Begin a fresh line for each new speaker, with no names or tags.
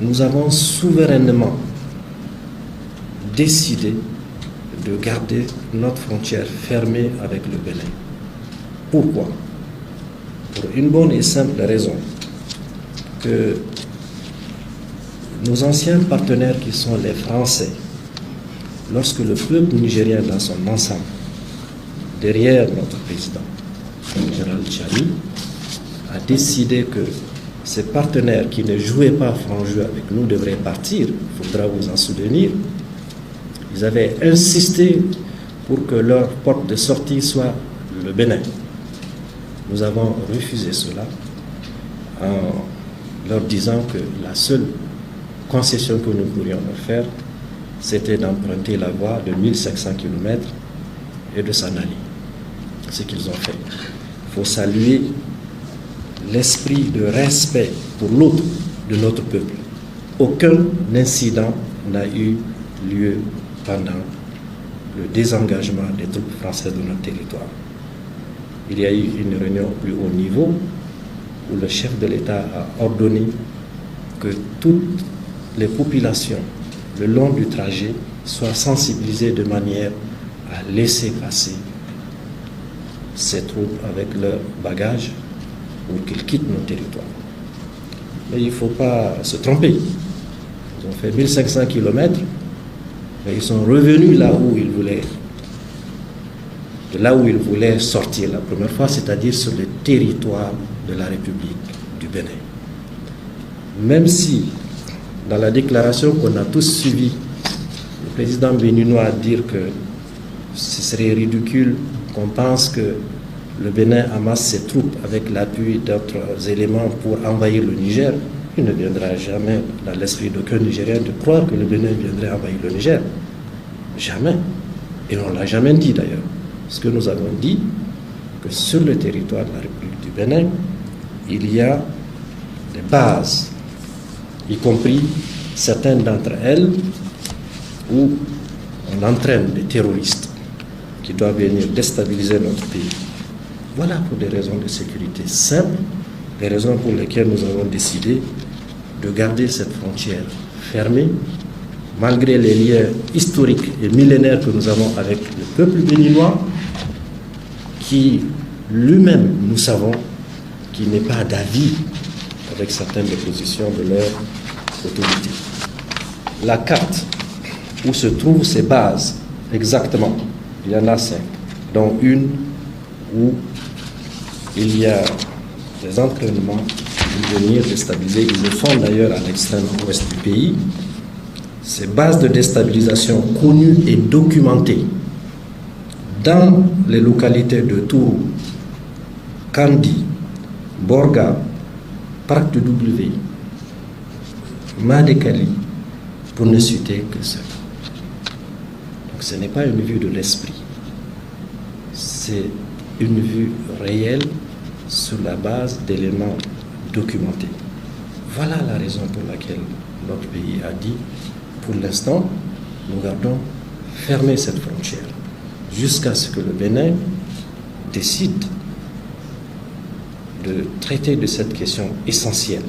nous avons souverainement décidé de garder notre frontière fermée avec le Bénin. Pourquoi? Pour une bonne et simple raison, que nos anciens partenaires qui sont les Français, lorsque le peuple nigérien dans son ensemble, derrière notre président, le général Tchani, a décidé que ces partenaires qui ne jouaient pas franc jeu avec nous devraient partir, il faudra vous en souvenir. Ils avaient insisté pour que leur porte de sortie soit le Bénin. Nous avons refusé cela en leur disant que la seule concession que nous pourrions leur faire, c'était d'emprunter la voie de 1500 km et de s'en aller. Ce qu'ils ont fait. Il faut saluer l'esprit de respect pour l'autre de notre peuple. Aucun incident n'a eu lieu pendant le désengagement des troupes françaises de notre territoire. Il y a eu une réunion au plus haut niveau où le chef de l'État a ordonné que toutes les populations le long du trajet soient sensibilisées de manière à laisser passer ces troupes avec leurs bagages pour qu'ils quittent nos territoires. Mais il ne faut pas se tromper. Ils ont fait 1500 km, mais ils sont revenus là où ils voulaient, de là où ils voulaient sortir la première fois, c'est-à-dire sur le territoire de la République du Bénin. Même si, dans la déclaration qu'on a tous suivie, le président béninois a dit que ce serait ridicule qu'on pense que le Bénin amasse ses troupes avec l'appui d'autres éléments pour envahir le Niger. Il ne viendra jamais dans l'esprit d'aucun Nigérien de croire que le Bénin viendrait envahir le Niger. Jamais. Et on ne l'a jamais dit d'ailleurs. Ce que nous avons dit, que sur le territoire de la République du Bénin, il y a des bases, y compris certaines d'entre elles, où on entraîne des terroristes qui doivent venir déstabiliser notre pays. Voilà pour des raisons de sécurité simples, des raisons pour lesquelles nous avons décidé de garder cette frontière fermée, malgré les liens historiques et millénaires que nous avons avec le peuple béninois, qui lui-même, nous savons, qui n'est pas d'avis avec certaines des positions de leur autorité. La carte où se trouvent ces bases, exactement, il y en a 5, dont une où il y a des entraînements pour venir déstabiliser. Ils le font d'ailleurs à l'extrême ouest du pays. Ces bases de déstabilisation connues et documentées dans les localités de Tourou, Kandi, Borga, Parc de W, Madekali, pour ne citer que cela. Donc ce n'est pas une vue de l'esprit, c'est une vue réelle sur la base d'éléments documentés. Voilà la raison pour laquelle notre pays a dit, pour l'instant, nous gardons fermée cette frontière jusqu'à ce que le Bénin décide de traiter de cette question essentielle